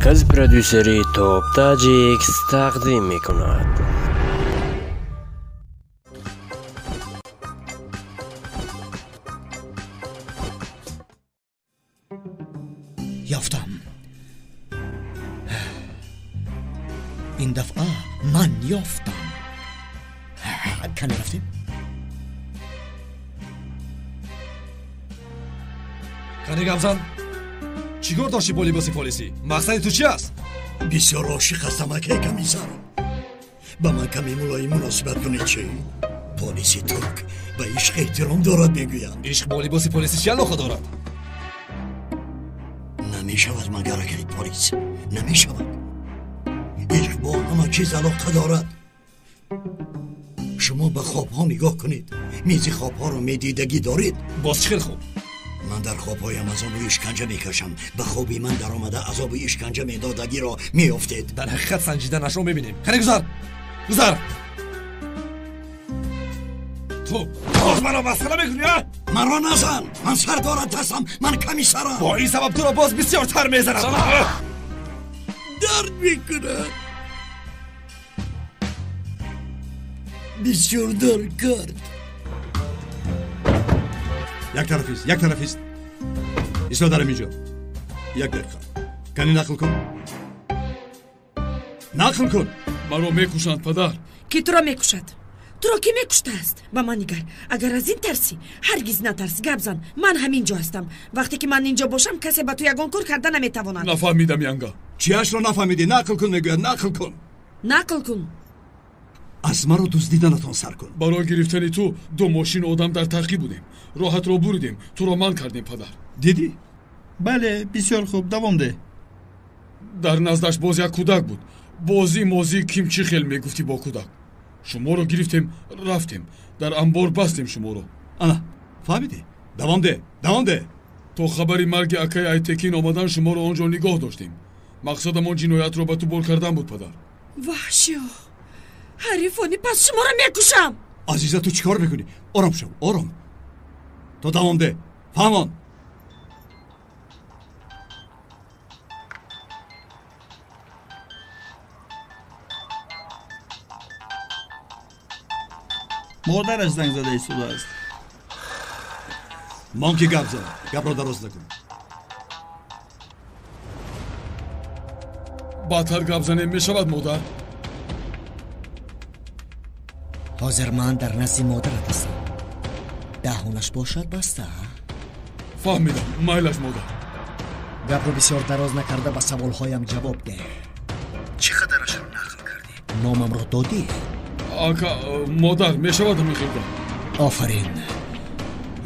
مرکز پرودوسری توپ تاجیکس تقدیم میکند. یافتم. این دفعه من یافتم. کنه رفتیم؟ کنه گمزن چیکار داشتی با لباس پلیسی؟ مقصد تو چی است؟ بسیار عاشق هستم اکه کمیسر. با من کمی ملایم مناسبت کنید چی؟ پلیسی ترک به عشق احترام دارد میگویند. عشق با لباس پلیسی چی علاقه دارد؟ نمیشود مگر اکه پلیس نمیشود. عشق با همه چیز علاقه دارد. شما به خواب ها نگاه کنید. میزی خواب ها رو میدیدگی دارید؟ باز چی خیلی خوب. من در خوابهایم عذاب و اشکنجه میکشم. به خوابی من در آمده عذاب و اشکنجه میدادگی را میافتید. در حقیقت سنجیدنش رو میبینیم. کنه گذر تو باز من را مسئله میکنی ها؟ من را نزن. من سردارت هستم. من کمیسرم. با این سبب تو را باز بسیار تر میزنم. درد میکنه. بسیار درد کرد. یک طرفیست. ایسا دارم اینجا. یک دقیقه. کنی نقل کن. من رو میکشند پدر. کی تو را میکشد؟ تو را کی میکشته است؟ با من نگر. اگر از این ترسی هرگز نترس. گبزن من همینجا هستم. وقتی که من اینجا باشم کسی به تو یگان کار کرده نمیتواند. نفهمیدم ینگا. چیاش رو نفهمیدی؟ نقل کن میگوید. نقل کن. از ما رو دزدیدنتان سر کن. برای گرفتن تو دو ماشین آدم در تعقیب بودیم. راحت رو بریدیم. تو رو من کردیم پدر. دیدی؟ بله بسیار خوب دوام ده. در نزدش باز یک کودک بود. بازی کیم چی خیل میگفتی با کودک. شما رو گرفتیم رفتیم. در انبار بستیم شما رو. انا فهمیدی؟ دوام ده. تو خبری مرگ اکای ایتکین آمدن شما رو آنجا نگاه داشتیم. مقصدمون جنایت رو به تو بول کردن بود پدر. وحشی حریفانی پس شما رو میکشم. عزیزه تو چیکار میکنی؟ آرام شو. تو دوام ده. فهمان. مادرش زنگ زده ایستوده است. مانکی گپ را دراز نکن. بدتر گپ زنه میشود مادر. حاضر من در نزد مادرت هستم. دهانش باشد بسته. فهمیدم. مایلش مادر. گپ رو بسیار دراز نکرده به سوالهایم جواب ده. چقدرش رو نقل کردی؟ نامم رو دادی؟ آقا مادر میشود میخیلم. آفرین.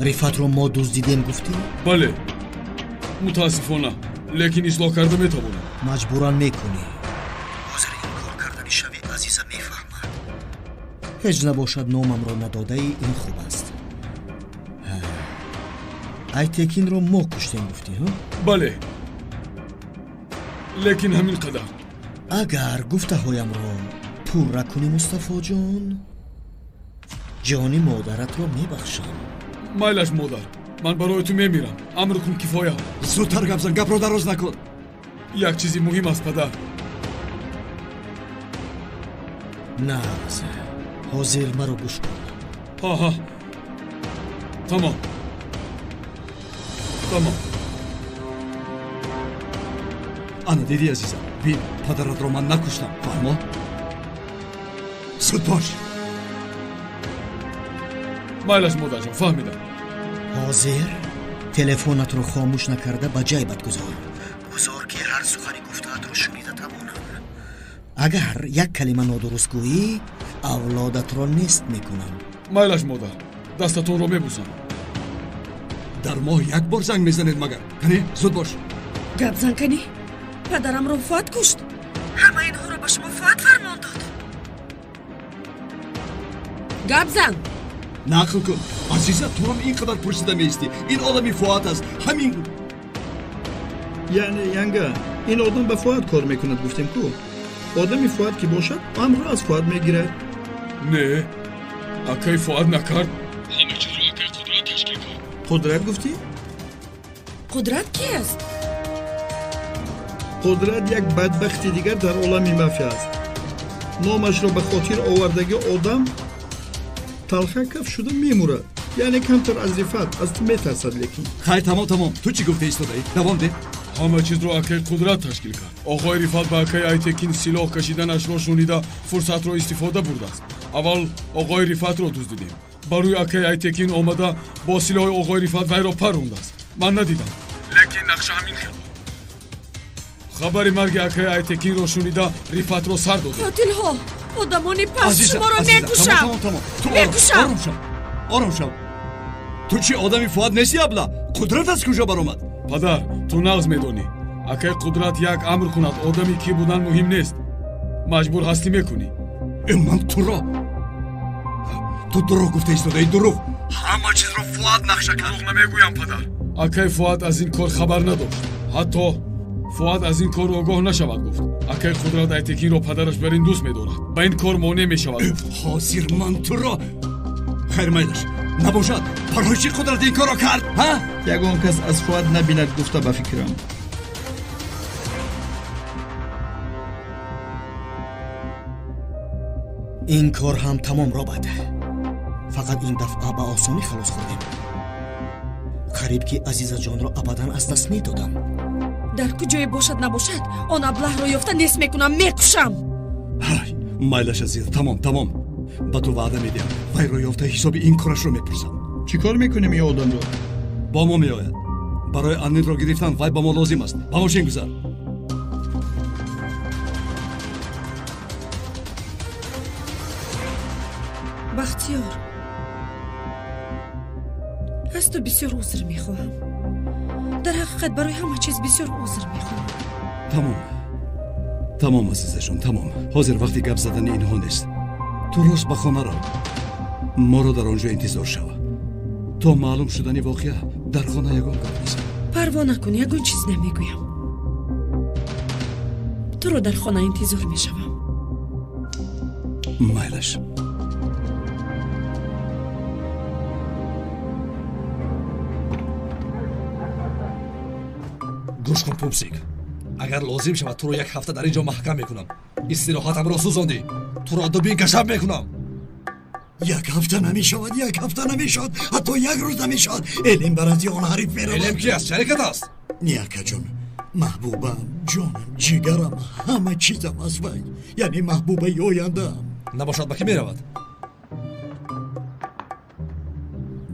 رفت رو ما دزدیدیم گفتی؟ بله متاسفانه لیکن اصلاح کرده میتوانم. مجبوران میکنی. حاضر این کار کردنی شوی عزیزم میفهمد. هیچ نباشد نامم رو نداده ای. این خوب است. ایتکین رو ما کشتیم گفتی ها؟ بله لیکن همین قدر. اگر گفته هایم رو پور کنی مصطفی جانی مادرت رو میبخشم. مایلش مادر. من برای تو میمیرم. امر کن کفایه. زودتر گپ زن. گپ رو دراز نکن. یک چیزی مهم است پدر. نه حاضر مرا گوش کن. ها تمام. انا دیدی عزیزم. بین پدرت رو من نکشتم. فهمه؟ زود باش. مایلش مادر جان فهمیدم. حاضر تلفنت رو خاموش نکرده به جیبت گذار که هر سخنی گفته‌ات رو شنیده توانم. اگر یک کلمه نادرست گویی اولادت رو نیست میکنم. مایلش مادر. دستتون رو میبوسم. در ماه یک بار زنگ میزنید مگر؟ کنی زود باش. گپ زن کنی. پدرم رو فوت کشت. همه اینها رو به شما فوت فرمان داد. گپ زن. نقل کن. عزیزه تو هم اینقدر پرسیده میستی. این آدمی فوت است. همین بود. یعنی ینگا این آدم به فوت کار میکند گفتیم کو؟ آدمی فوت که باشد امر را از فوت میگیره. نه اکای فوت نکرد. همه چیز رو اکای قدرت تشکیل کرد. قدرت گفتی؟ قدرت کی است؟ قدرت یک بدبختی دیگر در عالم مافیا است. نامش را به خاطر آوردگی آدم تلخه کف شده میمورد. یعنی کمتر از رفت از تو میترسد. لیکن خیر تمام تو چی گفته ایستادی؟ دوام ده. همه چیز رو اکه قدرت تشکیل کرد. آقای رفت با اکه ایتکین سلاح کشیدنش را شنیده فرصت را استفاده برده است. اول آقای رفت را دزدیدیم. برای اکه ایتکین آمده با سلاح آقای رفت وی را پرونده است. من ندیدم. لیکن نقشه همین خیلی. خبر مرگ اکه ایتکین را شنیده رفت را سر داده. قاتل ها آدمانی پس شما را میکشم. میکشم. آرام شو. تو چی آدمی فؤاد نیستی ابله؟ قدرت از کجا برآمد؟ پدر تو نغز میدونی اگه قدرت یک امر کند آدمی کی بودن مهم نیست مجبور هستی میکنی. من تو دروغ گفته ایستاده. دروغ همه چیز رو فؤاد نقشه کرد. دروغ نمیگویم پدر. اگه فؤاد از این کار خبر نداشت حتی فؤاد از این کار آگاه نشود گفت. اگه قدرت ایتکین رو پدرش برین دوست میدارد به این کار مانع میشود. حاضر من تو را خیر میلش نباشد. برای چی قدرت این کار را کرد؟ یگان کس از فؤاد نبیند گفته به فکرم. این کار هم تمام را بده. فقط این دفعه به آسانی خلاص خوردیم. قریب که عزیز جان را ابدا از دست میدادم. در کجای باشد نباشد آن ابله را یافته نیست میکنم میکشم. میلش عزیز تمام با تو وعده میدیم وی را یافته حساب این کارش رو میپرسم. چی کار میکنیم این آدم را؟ با ما میآید. برای امنیت را گرفتن وی با ما لازم است. با ماشین گذار. بختیار از تو بسیار عذر میخواهم. در حقیقت برای همه چیز بسیار عذر میخواهم. تمام عزیزشون تمام. حاضر وقتی گپ زدن اینها نیست. تو روز به خانه را ما رو در آنجا انتظار شو تا معلوم شدنی واقعه در خانه یگان کار نیست. پروا نکن یگان چیز نمیگویم. تو رو در خانه انتظار میشوم. میلش گوش کن پوپسیک. اگر لازم شود تو رو یک هفته در اینجا محکم میکنم. استراحتم را سوزاندی. تو را دوباره گشب میکنم. یک هفته نمیشود. یک هفته نمیشود. حتی یک روز نمیشود. علم برای آن حریف میرود. علم کی است؟ شریکت است. نیاکه جون محبوبم جانم جیگرم همه چیزم از وی. یعنی محبوبه آینده نباشد با کی میرود؟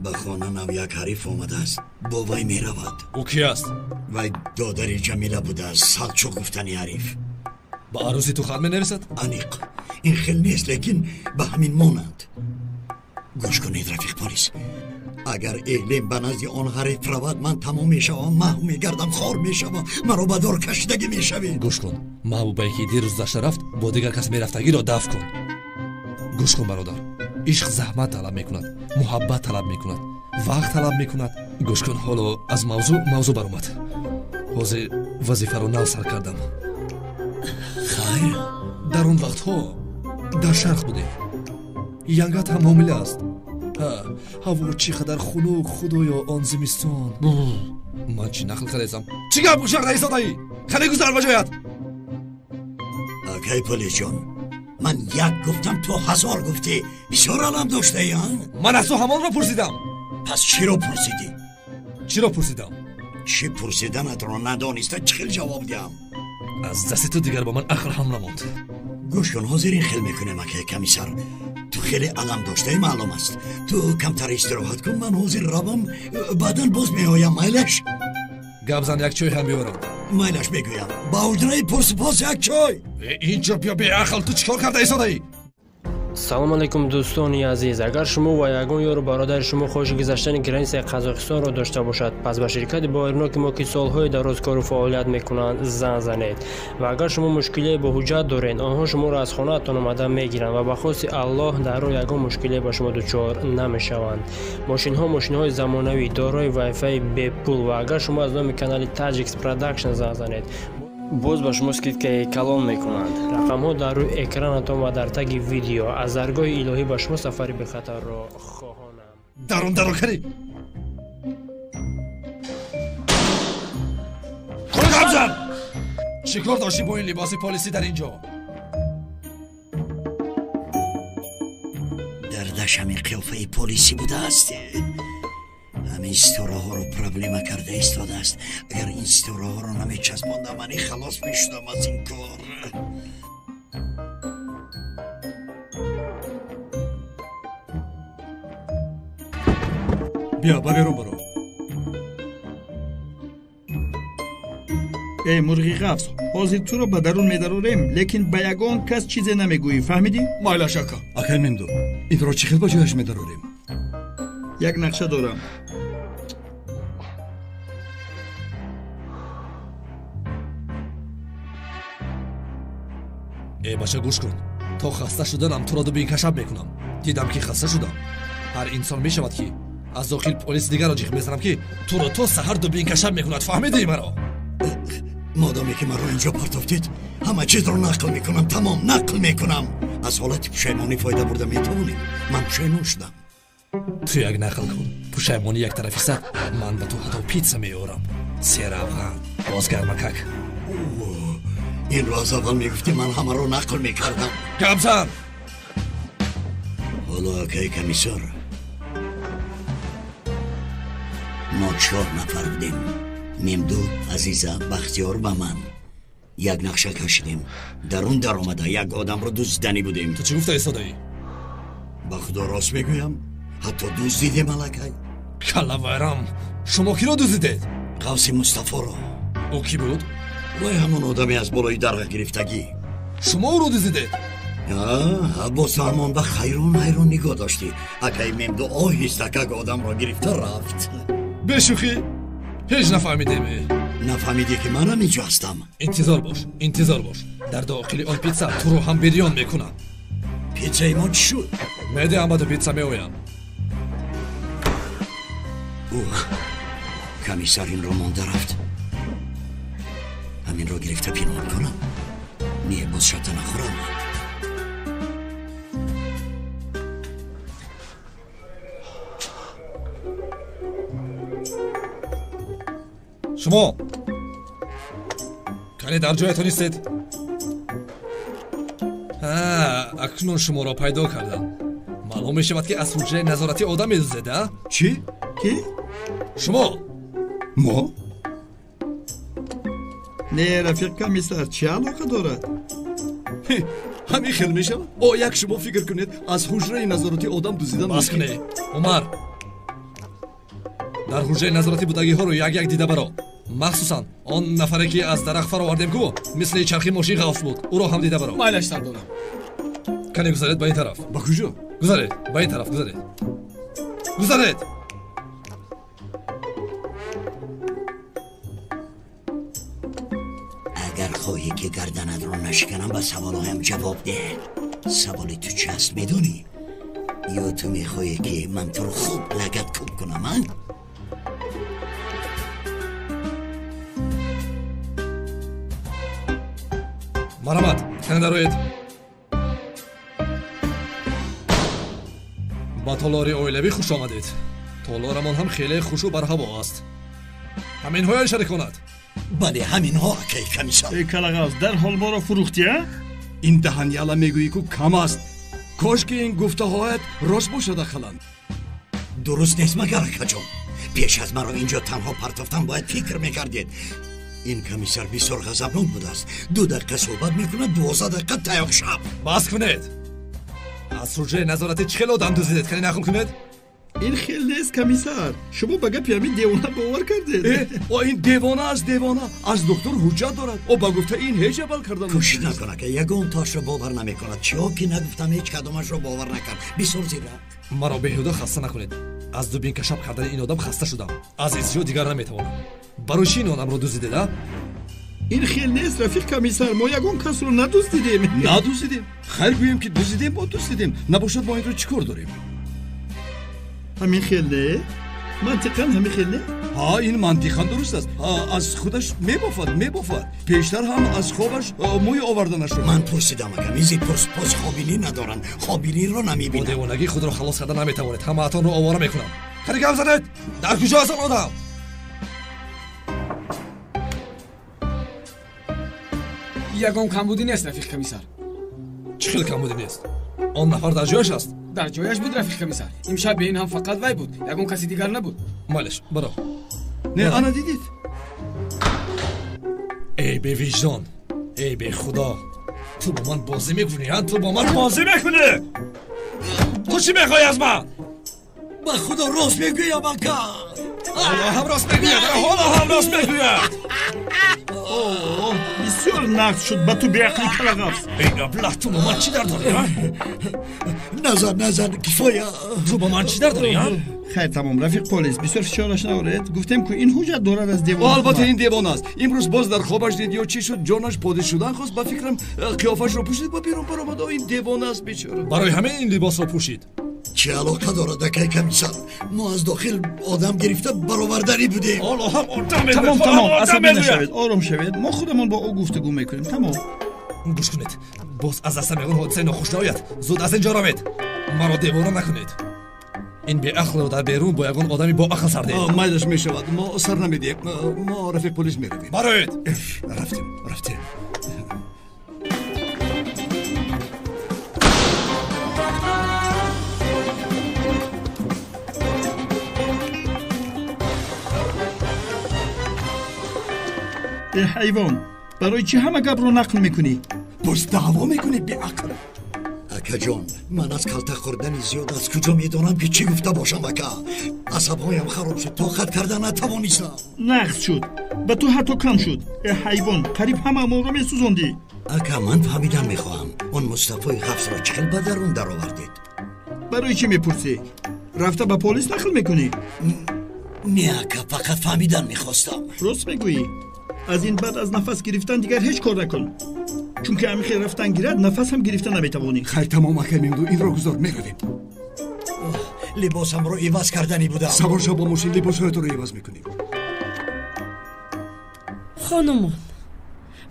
به خانه نو یک حریف آمده است. با وی میرود. او کی است؟ وی دادر جمیله بوده است. سلچو گفتنی حریف. با عروسی تو خط نرسد؟ انیق این خیلی نیست لیکن به همین مانند. گوش کنید رفیق پالیس. اگر اعلیم به نزد آن حریف رود من تمام میشوم. محو میگردم خار میشوم. مرا به دار کشیدگی میشوی. گوش کن محبوبه که دیروز داشته رفت با دیگر کس میرفتگی را دفع کن. گوش کن برادر. عشق زحمت طلب میکند. محبت طلب میکند. وقت طلب میکند. گوش کن حالا از موضوع برآمد. حاضر وظیفه رو نو سر کردم. خیر در اون وقت ها در شرق بودیم. ینگت هم حامله است. هوا چقدر خنک خدایا آن زمستان. من چی نقل کردم؟ چی گپ گوش رئیس دایی؟ خلی گذار بجایت. اوکی پلیس جان من یک گفتم تو هزار گفتی. بسیار علم داشته یا؟ من از تو همان را پرسیدم. پس چی رو پرسیدی؟ چی را پرسیدم؟ چی پرسیدنت رو ندانسته چخیل جواب دیم. از دست تو دیگر با من عقل هم نماند. گوش کن حاضر این خیل میکنه که کمیسر تو خیلی علم داشته معلوم است. تو کمتر استراحت کن من حاضر روم بعدن باز میآیم. میلش گبزن یک چای هم بیارم. میلش میگویم با اردنه پرسپاس یک چای. اینجا بیا به عقل تو چیکار کرده ایستادی؟ салом алейкум дӯстони азиз. агар шумо ва ягон ёру бародари шумо хоҳиши гузаштани границаи қазоқистонро дошта бошад пас ба ширкати боирноки мо ки солҳои дароз кору фаъолият мекунанд зан занед ва агар шумо мушкилие бо ҳуҷҷат доред онҳо шуморо аз хонаатон омада мегиранд ва ба хости аллоҳ дар роҳ ягон мушкилие ба шумо дучор намешаванд. мошинҳои замонавӣ дорои вайфаи бепул ва агар шумо аз номи канали Tajix Production зан занед боз ба шумо скидкаи калон мекунанд. рақамҳо дар рӯи экранатон ва дар таги видео аз заргоҳи илоҳӣ ба шумо сафари бехатарро хоҳонам. дарон дарокари габзан чӣ چیکار داشتی با این لباس پلیسی در اینجا؟ دردش همین قیافه پلیسی بوده است. همین استوراها رو پرابلم کرده ایستاده است. اگر این استوراها رو نمیچسباندم من خلاص میشدم از این کار. بیا برو برو. ای مرغی قفص، حاضر تو رو به درون میدارم لیکن به یگان کس چیزی نمیگویی، فهمیدی؟ مایلا شکا. اکل ممدو این رو چی خیلی با جایش میداریم؟ یک نقشه دارم. ای بچه گوش کن. تا خسته شدنم تو را دو کشف میکنم. دیدم که خسته شدم. هر انسان میشود که از داخل پلیس دیگر را جیغ میزنم که تو را تا سحر دو کشف میکند. فهمیدی مرا؟ مادامی که من رو اینجا پرتافتید همه چیز رو نقل میکنم. تمام نقل میکنم. از حالت پشیمانی فایده برده میتونیم. من پشیمان شدم. تو یک نقل کن. پشیمانی یک طرفی صد. من به تو حتی پیتزا میارم. سیر افغان بازگرمکک. این رو از اول میگفتی من همه رو نقل میکردم. گمزن حالا که کمیسر ما 4 نفر بودیم. ممدو، عزیزه، بختیار و من. یک نقشه کشیدیم. درون در آمده یک آدم رو دزدیدنی بودیم. تو چی گفته ایستاده‌ای؟ به خدا راست میگویم حتی دزدیدیم ملکه. کلا ویرم. شما کی رو دزدیدید؟ قوسی مصطفی رو. او کی بود؟ وای همون آدمی از بالای درغ گرفتگی. شما او رو دزدیدید؟ با سلمان به خیرون نگاه داشتی. اکی ممدو آهسته که آدم را گرفته رفت. بشوخی؟ هیچ نفهمیدیم. نفهمیدی که منم اینجا هستم. انتظار باش. در داخل آن پیتزا تو رو هم بریان میکنم. پیتزای ما چی شد؟ میده هم دو پیتزا میویم. کمیسر این رو مانده رفت. همین رو گرفته پینان کنم. نیه باز شده نخورم. شما کنی در جایتون نیستید؟ اکنون شما را پیدا کردم. معلوم می شود که از حجره نظارتی آدم می دزدید. چی؟ کی؟ شما؟ ما؟ نه رفیق کمیسر، چه علاقه دارد؟ همین خیلی میشه؟ او یک شما فکر کنید از حجره نظارتی آدم دزدیدن بس کنی عمر. در حجره نظارتی بودگی ها رو یک دیده برا. مخصوصا آن نفره که از درخت فرآوردیم کو مثل چرخی ماشین غوث بود. او رو هم دیده برا. مایلش سر دارم. کنی گذارید به این طرف. با کجا؟ گذارید به این طرف. گذارید. اگر خواهی که گردنت رو نشکنم به سوالهایم جواب ده. سوال تو چی هست میدونی؟ یا تو میخواهی که من تو رو خوب لگت کوب کنم؟ مرحمت کنه دروید. با تالاری اویلوی خوش آمدید. تالارمان هم خیلی خوش و برهوا است. همین های اشاره کند. بله همین ها که کمیسر. ای کلاغاز در حال ما را فروختی ها؟ این دهنی الان میگویی که کم است. کاش که این گفته هایت راست باشد خلند. درست نیست مگر کجا. پیش از مرا اینجا تنها پرتافتن باید فکر میکردید. این کمیسر بسیار غضبناک بوده است. 2 دقیقه صحبت میکنه 12 دقیقه تایاق شب. بس کنید. از حجره نظارتی چه خیلی آدم دزدیدید؟ کنی نقل کنید. این خیلی نیست کمیسر. شما به گپ همین دیوانه باور کردید. او این دیوانه از دکتر حجت دارد. او با گفته این هیچ عمل کردن کوشش نکنه که یگان تاش رو باور نمیکند. چیا که نگفتم هیچ کدامش رو باور نکرد. بسیار زیرک. مرا بیهوده خسته نکنید. از دو کشف کردن این آدم خسته شدم. از این دیگر نمیتوانم. برای چی این آدم رو دزدیدید؟ این خیلی نیست رفیق کمیسر. ما یگان کس رو ندزدیدیم. خیر گوییم که دزدیدیم با دزدیدیم. نباشد ما این رو چیکار داریم؟ همین خیلی منطقاً همین خیلی. ها این منطقاً درست است. از خودش میبافد. پیشتر هم از خوابش موی آوردنش رو. من پرسیدم اگر میزی پس خوابینی ندارن. خوابینی رو نمیبینن. با دیوانگی خود رو خلاص کردن نمیتوانید. همه اتان رو آواره میکنم. خیلی گم زنید. در کجا هستن آدم؟ ягон камбудӣ нест рафиқ комиссар. чӣ хел камбудӣ нест? он нафар дар ҷояш аст? дар ҷояш буд рафиқ комиссар. имшаб бе ин ҳам фақат вай буд, ягон каси дигар набуд. майлеш баро. не ана дидид эй бевиҷдон, эй бехудо, ту бо ман бозӣ мекунӣ? Ту бо ман бозӣ мекунӣ? ту чӣ мехоҳӣ аз ман? ба худо рост мегӯям ака. ҳоло ҳам рост мегӯяд, ҳоло ҳам рост мегӯяд. бисёр нақд шуд ба ту беақли калағаф. эй аблаҳ, ту бо ман чӣ дар дорӣ? назан кифоя. ту бо ман чӣ дар дорӣ? хайр тамом рафиқ полис, бисёр фишораш наоред. гуфтем ку ин ҳуҷҷат дорад аз девон. албатта ин девон аст. имрӯз боз дар хобаш дид ё чӣ шуд, ҷонаш подиш шудан хост. ба фикрам қиёфашро пӯшид, ба берун баромад. ин девон аст бечора. барои ҳамин ин либосро пӯшид? чӣ алоқа дорад акай комиссар? мо аз дохил одам гирифта бароварданӣ будем. ҳоло ҳам одам тамом тамом, асабӣ нашавед, ором шавед. мо худамон бо ӯ гуфтагӯ мекунем. тамом. гӯш кунед, боз аз дастам ягон ҳодисаи нохуш наояд. зуд аз ин ҷо равед. маро девона накунед. ин беақлро дар берун бо ягон одами боақл сар диҳед. майлаш мешавад, мо сар намедиҳем. мо рафиқ полис меравем. бароед. рафтем. эй ҳайвон, барои чӣ ҳама гапро нақл мекунӣ? боз даъво мекунӣ беақл. акаҷон, ман аз калта хӯрдани зиёд аз куҷо медонам ки чӣ гуфта бошам ака. асабҳоям хароб шуд, тоқат карда натавонистам. нақд шуд, ба ту ҳатто кам шуд. эй ҳайвон, қариб ҳамаамонро месӯзондӣ. ака, ман фаҳмидан мехоҳам, он мустафои ҳабсро чӣ хел ба дарун даровардед? барои чӣ мепурсӣ? рафта ба полис нақл мекунӣ? не ака, фақат фаҳмидан мехостам. рост мегӯӣ. аз ин баъд аз нафас гирифтан дигар ҳеҷ кор накун, чунки амихе рафтан гирад нафас ҳам гирифта наметавонӣ. хайр тамом ака мемду, инро гузор, меравем. либосамро иваз карданӣ будам. савор шав ба мошин, либосҳоятро иваз мекунем. хонумон,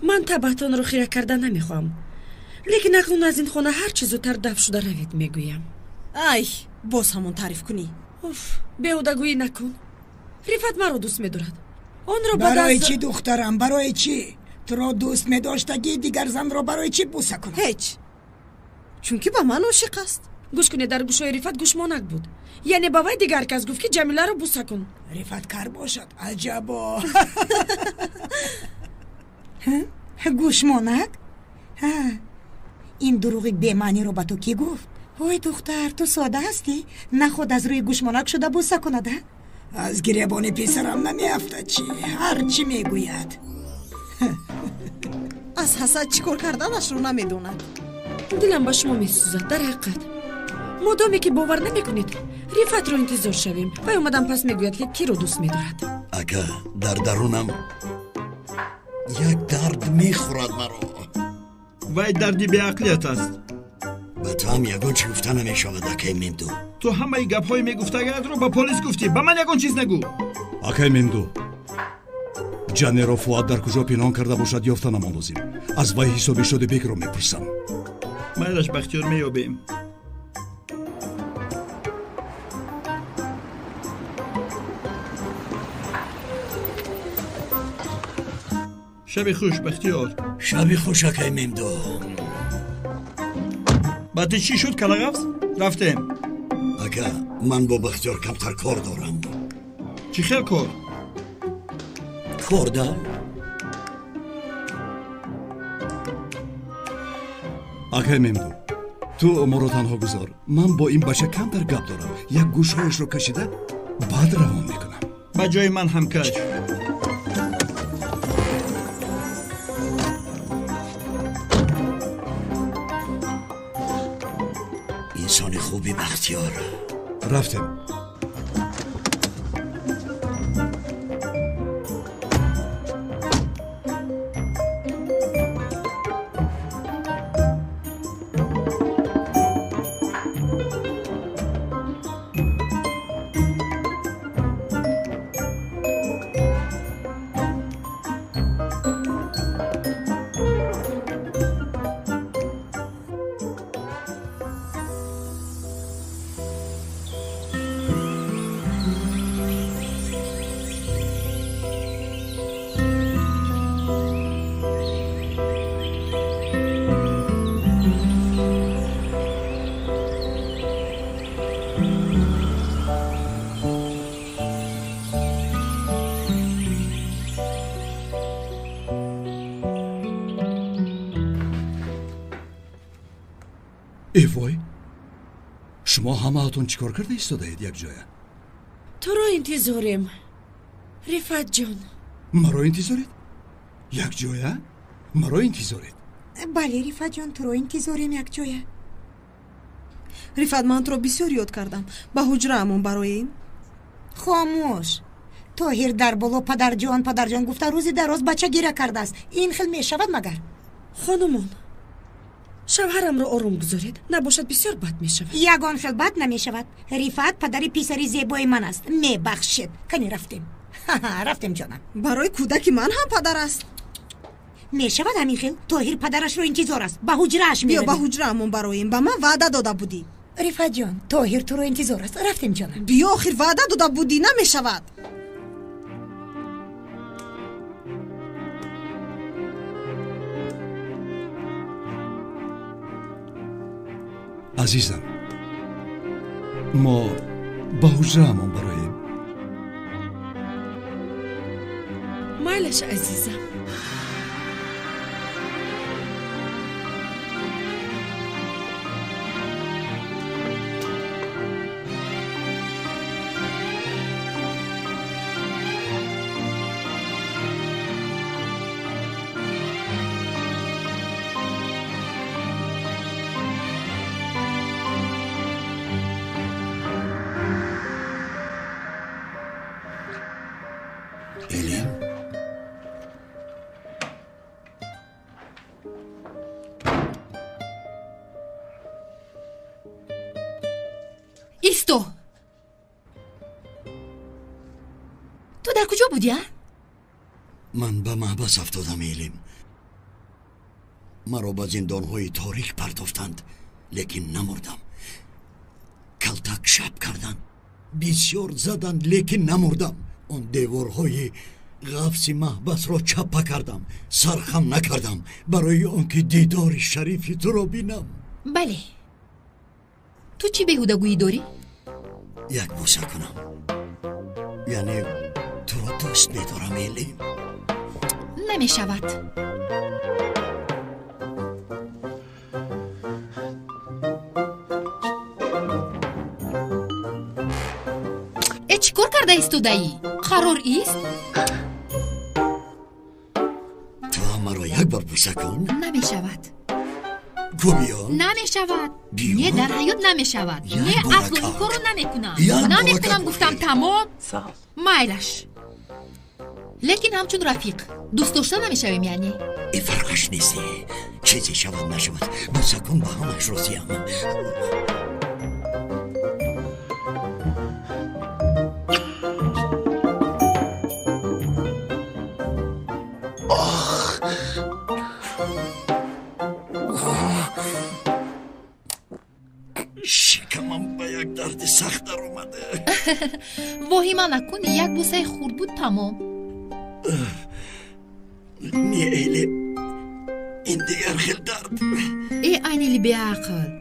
ман табаҳтонро хира карда намехоҳам, лекин акнун аз ин хона ҳар чӣ зудтар даф шуда равед мегӯям. ай боз ҳамон таъриф кунӣ. беҳудагӯӣ накун. рифат маро дӯст медорад. онро барои чӣ духтарам, барои чӣ? туро дӯст медоштагӣ дигар занро барои чӣ буса кунад? ҳеҷ, чунки ба ман ошиқ аст. гӯш кунед, дар гӯшҳои рифат гӯшмонак буд. яъне ба вай дигар кас гуфт ки ҷамиларо буса кун. рифат кар бошад, аҷабо. гӯшмонак? ин дурӯғи бемаъниро ба ту кӣ гуфт? ой духтар, ту сода ҳастӣ? наход аз рӯи гӯшмонак шуда буса кунад? аз гиребони писарам намеафтад чи? ҳар чӣ мегӯяд. аз ҳасад чӣ кор карданашро намедонад. дилам ба шумо месӯзад. дар ҳақиқат модоме ки бовар намекунед, рифатро интизор шавем. вай омадан пас мегӯяд ки киро дӯст медорад. ака, дар дарунам як дард мехӯрад маро. вай дарди беақлият аст. ба ту ҳам ягон чӣ гуфта намешавад акай мемду. ту ҳамаи гапҳои мегуфтагаатро ба полис гуфтӣ, ба ман ягон чиз нагӯ. акай мемду, ҷанеро фуад дар куҷо пинҳон карда бошад ёфтанам лозим. аз вай ҳисоби шоди бекро мепурсам. майлаш бахтиёр меёбем. шаби хуш бахтиёр. шаби хуш акай мемду. баъди чӣ шуд калағавз? рафтем. ака, ман бо бахтиёр камтар кор дорам. чӣ хел кор? корда акай мемду, ту моро танҳо гузор. ман бо ин баша камтар гап дорам. як гӯшҳояшро кашида баъд равон мекунам. ба ҷои ман ҳам каш. инсони хуби бахтиёр. рафтем. ای وای شما همه‌تون چیکار کرده ایستادید یک جای؟ تو رو انتظارم رفعت جان. مرا انتظارید؟ یک جای؟ مرا انتظارید؟ بله رفعت جان تو رو انتظارم یک جایه. رفعت من تو رو بسیار یاد کردم با حجره همون برای این. خاموش. طاهر در بالا پدرجان گفته روزی دراز بچه گیره کرده است. این خیلی می شود مگر؟ خانمان شوهرم را آروم گذارید، نباشد بسیار بد می شود. یگان خیلی بد نمی شود. رفعت پدر پسری زیبای من است. می بخشید. کنی رفتیم. رفتیم جانم. برای کودک من هم پدر است. می شود همین خیل طاهر پدرش رو انتظار است. به حجرهش می بیا به حجره همون برای این. به من وعده داده بودی. رفعت جان طاهر تو رو انتظار است. رفتیم جانم. بیا آخر وعده داده بودی نمی شود. عزیزم ما با حجره همون برایم. مالش عزیزم. ایستو. تو در کجا بودی؟ من به محبس افتادم ایلیم. مرا به زندانهای تاریک پرداختند لیکن نمردم. کلتک شب کردند، بسیار زدند لیکن نمردم. اون دیوارهای غفص محبس را چپه کردم، سرخم نکردم برای آنکه دیدار شریف تو را بینم. بله. تو چی بهودگویی داری؟ یک بوسه کنم. یعنی تو را دوست می‌دارم ایلیم. نمی شود. چی کار کرده ایستوده‌ای؟ قرار ایست؟ تو هم مرا یک بار بوسه کن. نمی شود. گو بیا. نمی شود. نه در حیات نمی شود. نه اصلا این کارو نمی کنم. نمی کنم گفتم تمام. مایلش. لیکن همچون رفیق دوست داشته نمی شویم یعنی؟ این فرقش نیستی. چیزی شود نشود بوسه کن با همش راضیم. شکمم به یک درد سخت در اومده. واهیمه نکن، یک بوسه خورد بود تمام. نه ایلی این دیگر خیلی درد. ای اینیلی بی عقل،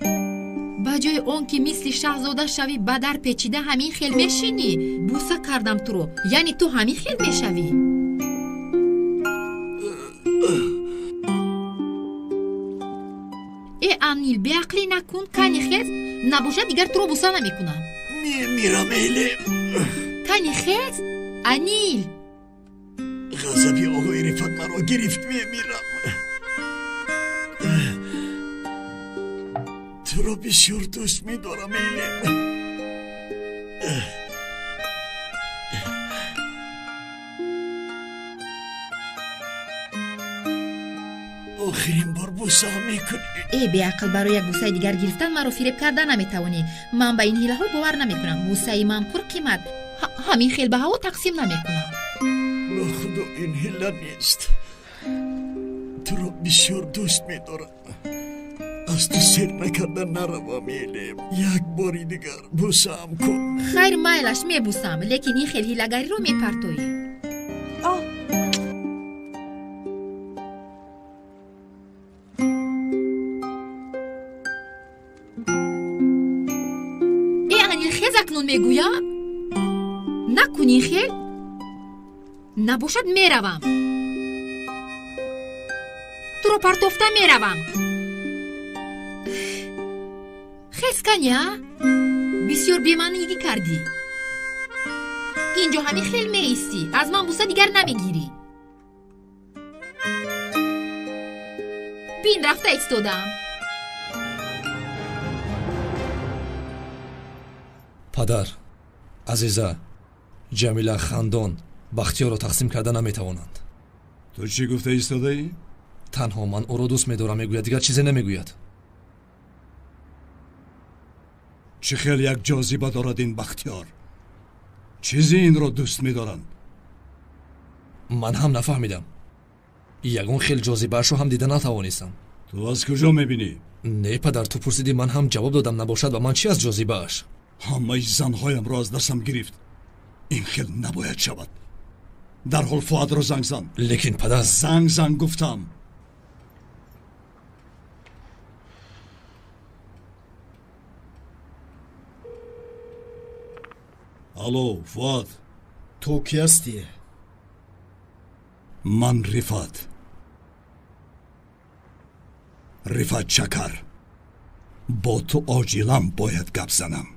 با جای اون که مثل شهزاده شوی بدر پیچیده همین خیل میشینی. بوسه کردم تو رو یعنی تو همین خیل میشوی. ای انیل بی عقلی نکن، کنی خیز نباشه دیگر تو رو بوسه نمیکنم. میرم ایلی. کنی خیز انیل. غضبی آقای رفعت مرا گرفت. میرم. تو رو بسیار دوست میدارم ایلی. آخرین بار بوسه میکنی. ای بی عقل، برای یک بوسه دیگر گرفتن مرا فریب کرده نمیتوانی. من به این حیله ها باور نمیکنم. بوسه من پر قیمت همین خیل به هوا تقسیم نمیکنم. نه خدا این حیله نیست. تو رو بسیار دوست میدارم. از تو سر نکردن نروم ایلیم. یک باری دیگر بوسم کن. خیر مایلش میبوسم، لیکن این خیل حیله‌گری رو میپرتویی. اکنون میگویم نکنی خیل نباشد میروم. تو رو پرتوفته میروم. خسکانیا بسیار بی‌معنی کردی. اینجا همین خیلی میستی. از من بوسه دیگر نمیگیری. بین رفته ایستادم. падар азиза ҷамила хандон бахтиёрро тақсим карда наметавонанд. ту чӣ гуфта истодаӣ? танҳо ман ӯро дӯст медорам мегӯяд, дигар чизе намегӯяд. чӣ хел як ҷозиба дорад ин бахтиёр? чизи инро дӯст медоранд? ман ҳам нафаҳмидам. ягон хел ҷозибаашро ҳам дида натавонистам. ту аз куҷо мебинӣ? не падар, ту пурсидӣ, ман ҳам ҷавоб додам. набошад ба ман чӣ аз ҷозибааш? ҳамаи занҳоямро аз дастам гирифт. ин хел набояд шавад. дарҳол фуадро занг зан. лекин падар, занг зан гуфтам. алло, фуад. ту ки ҳастӣ? ман рифат. рифат чакар. бо ту оҷилан бояд гап занам.